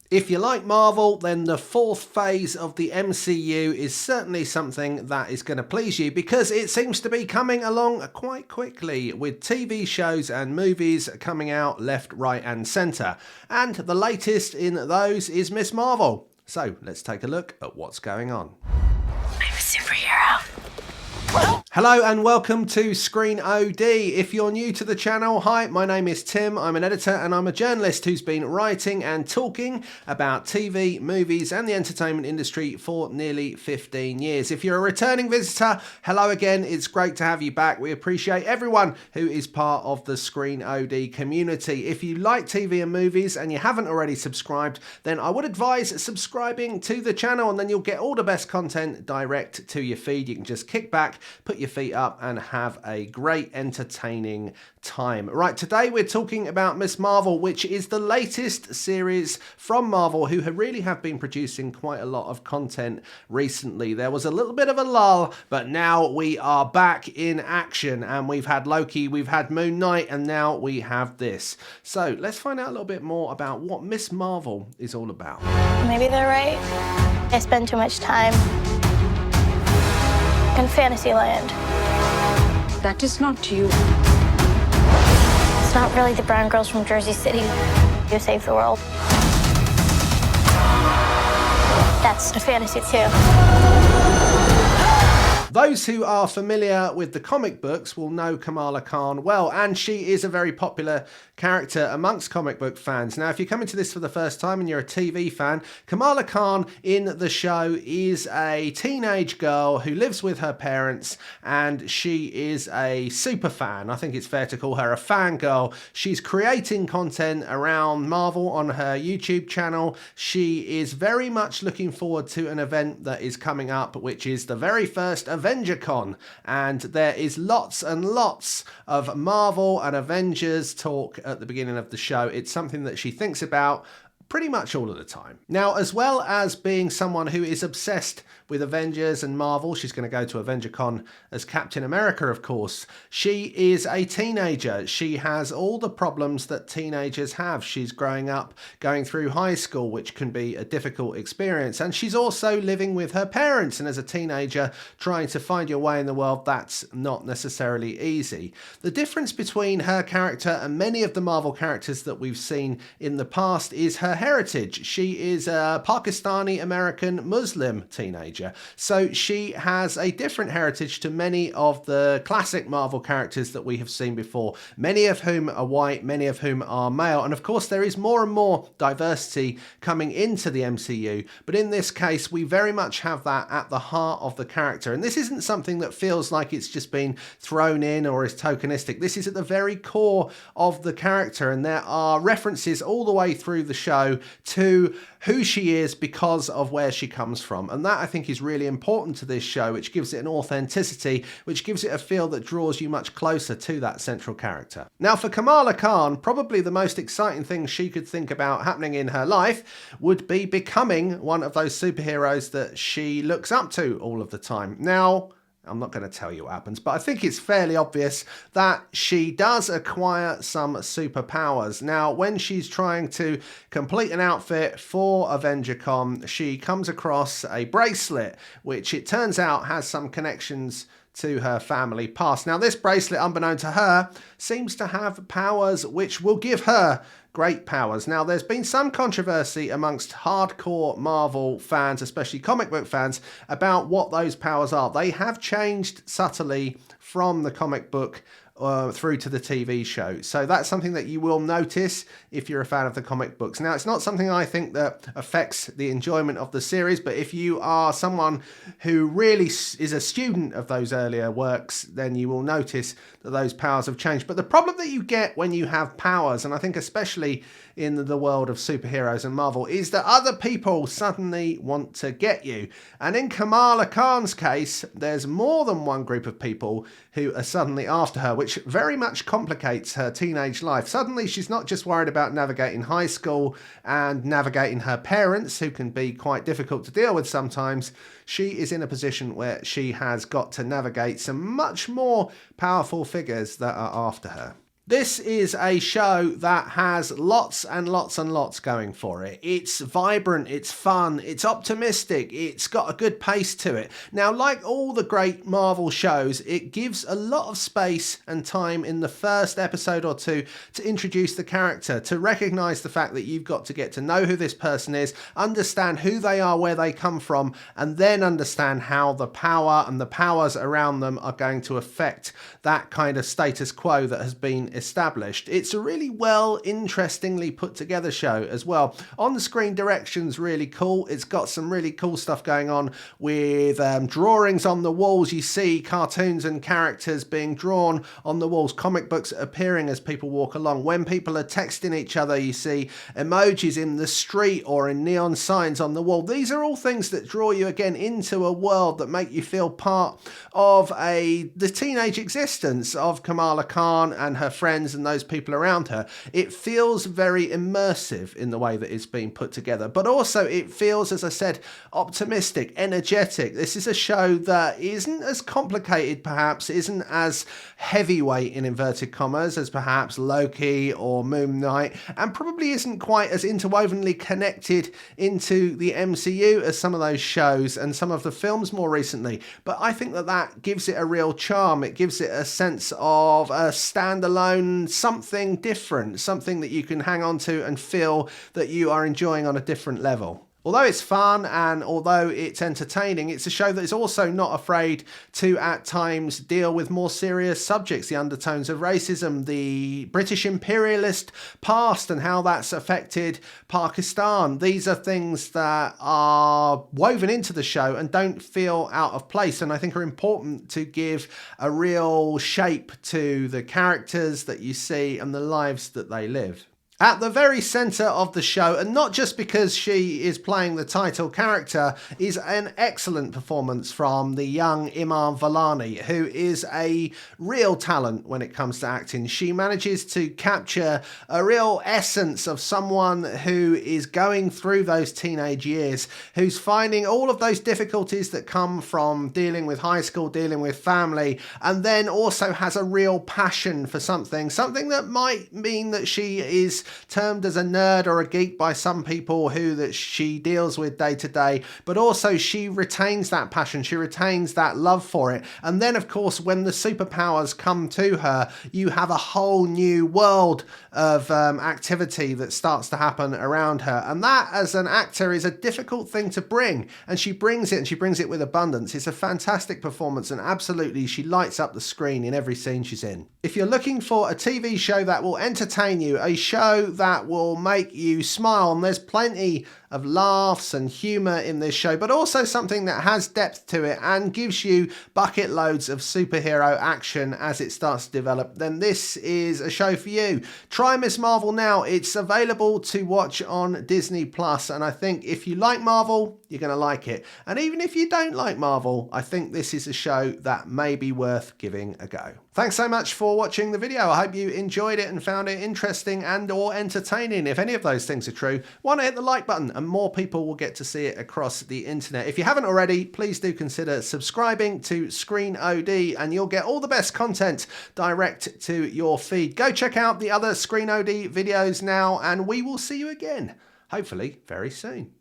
If you like Marvel, then the fourth phase of the MCU is certainly something that is going to please you because it seems to be coming along quite quickly with TV shows and movies coming out left, right and centre. And the latest in those is Miss Marvel. So let's take a look at what's going on. I'm a superhero. Hello and welcome to Screen OD. If you're new to the channel, hi, my name is Tim. I'm an editor and I'm a journalist who's been writing and talking about TV, movies and the entertainment industry for nearly 15 years. If you're a returning visitor, hello again. It's great to have you back. We appreciate everyone who is part of the Screen OD community. If you like TV and movies and you haven't already subscribed, then I would advise subscribing to the channel and then you'll get all the best content direct to your feed. You can just kick back, put your feet up and have a great entertaining time. Right, today we're talking about Miss Marvel, which is the latest series from Marvel, who really have been producing quite a lot of content recently. There was a little bit of a lull, but now we are back in action and we've had Loki, we've had Moon Knight, and now we have this. So let's find out a little bit more about what Miss Marvel is all about. Maybe they're right. I spend too much time in Fantasyland. That is not you. It's not really the brown girls from Jersey City who save the world. That's a fantasy too. Those who are familiar with the comic books will know Kamala Khan well, and she is a very popular character amongst comic book fans. Now, if you're coming to this for the first time and you're a TV fan, Kamala Khan in the show is a teenage girl who lives with her parents, and she is a super fan. I think it's fair to call her a fangirl. She's creating content around Marvel on her YouTube channel. She is very much looking forward to an event that is coming up, which is the very first AvengerCon, and there is lots and lots of Marvel and Avengers talk at the beginning of the show. It's something that she thinks about pretty much all of the time. Now, as well as being someone who is obsessed with Avengers and Marvel, she's going to go to AvengerCon as Captain America, of course. She is a teenager. She has all the problems that teenagers have. She's growing up, going through high school, which can be a difficult experience. And she's also living with her parents. And as a teenager, trying to find your way in the world, that's not necessarily easy. The difference between her character and many of the Marvel characters that we've seen in the past is her heritage. She is a Pakistani American Muslim teenager. So she has a different heritage to many of the classic Marvel characters that we have seen before, many of whom are white, many of whom are male. And of course, there is more and more diversity coming into the MCU. But in this case, we very much have that at the heart of the character. And this isn't something that feels like it's just been thrown in or is tokenistic. This is at the very core of the character. And there are references all the way through the show to who she is because of where she comes from. And that, I think, is really important to this show, which gives it an authenticity, which gives it a feel that draws you much closer to that central character. Now, for Kamala Khan, probably the most exciting thing she could think about happening in her life would be becoming one of those superheroes that she looks up to all of the time. Now, I'm not going to tell you what happens, but I think it's fairly obvious that she does acquire some superpowers. Now, when she's trying to complete an outfit for AvengerCon, she comes across a bracelet, which it turns out has some connections to her family past. Now, this bracelet, unbeknown to her, seems to have powers which will give her great powers. Now, there's been some controversy amongst hardcore Marvel fans, especially comic book fans, about what those powers are. They have changed subtly from the comic book through to the TV show. So that's something that you will notice if you're a fan of the comic books. Now, it's not something I think that affects the enjoyment of the series, but if you are someone who really is a student of those earlier works, then you will notice that those powers have changed. But the problem that you get when you have powers, and I think especially in the world of superheroes and Marvel, is that other people suddenly want to get you. And in Kamala Khan's case, there's more than one group of people who are suddenly after her, which very much complicates her teenage life. Suddenly, she's not just worried about navigating high school and navigating her parents, who can be quite difficult to deal with sometimes. She is in a position where she has got to navigate some much more powerful figures that are after her. This is a show that has lots and lots and lots going for it. It's vibrant, it's fun, it's optimistic, it's got a good pace to it. Now, like all the great Marvel shows, it gives a lot of space and time in the first episode or two to introduce the character, to recognise the fact that you've got to get to know who this person is, understand who they are, where they come from, and then understand how the power and the powers around them are going to affect that kind of status quo that has been established. It's a really well, interestingly put together show as well. On-screen direction's really cool. It's got some really cool stuff going on with drawings on the walls. You see cartoons and characters being drawn on the walls, comic books appearing as people walk along. When people are texting each other, you see emojis in the street or in neon signs on the wall. These are all things that draw you again into a world that make you feel part of the teenage existence of Kamala Khan and her friends and those people around her. It feels very immersive in the way that it's been put together, but also it feels, as I said, optimistic, energetic. This is a show that isn't as complicated, perhaps, isn't as heavyweight in inverted commas as perhaps Loki or Moon Knight, and probably isn't quite as interwovenly connected into the MCU as some of those shows and some of the films more recently. But I think that gives it a real charm. It gives it a sense of a standalone, something different, something that you can hang on to and feel that you are enjoying on a different level. Although it's fun and although it's entertaining, it's a show that is also not afraid to at times deal with more serious subjects, the undertones of racism, the British imperialist past and how that's affected Pakistan. These are things that are woven into the show and don't feel out of place, and I think are important to give a real shape to the characters that you see and the lives that they live. At the very centre of the show, and not just because she is playing the title character, is an excellent performance from the young Iman Vellani, who is a real talent when it comes to acting. She manages to capture a real essence of someone who is going through those teenage years, who's finding all of those difficulties that come from dealing with high school, dealing with family, and then also has a real passion for something that might mean that she is termed as a nerd or a geek by some people that she deals with day to day, but also she retains that passion, she retains that love for it. And then of course when the superpowers come to her, you have a whole new world of activity that starts to happen around her, and that as an actor is a difficult thing to bring, and she brings it, and she brings it with abundance. It's a fantastic performance, and absolutely she lights up the screen in every scene she's in. If you're looking for a TV show that will entertain you, a show that will make you smile, and there's plenty of laughs and humour in this show, but also something that has depth to it and gives you bucket loads of superhero action as it starts to develop, then this is a show for you. Try Miss Marvel now. It's available to watch on Disney Plus, and I think if you like Marvel, you're going to like it. And even if you don't like Marvel, I think this is a show that may be worth giving a go. Thanks so much for watching the video. I hope you enjoyed it and found it interesting and or entertaining. If any of those things are true, why not hit the like button, and more people will get to see it across the internet. If you haven't already, please do consider subscribing to Screen OD, and you'll get all the best content direct to your feed. Go check out the other Screen OD videos now, and we will see you again, hopefully very soon.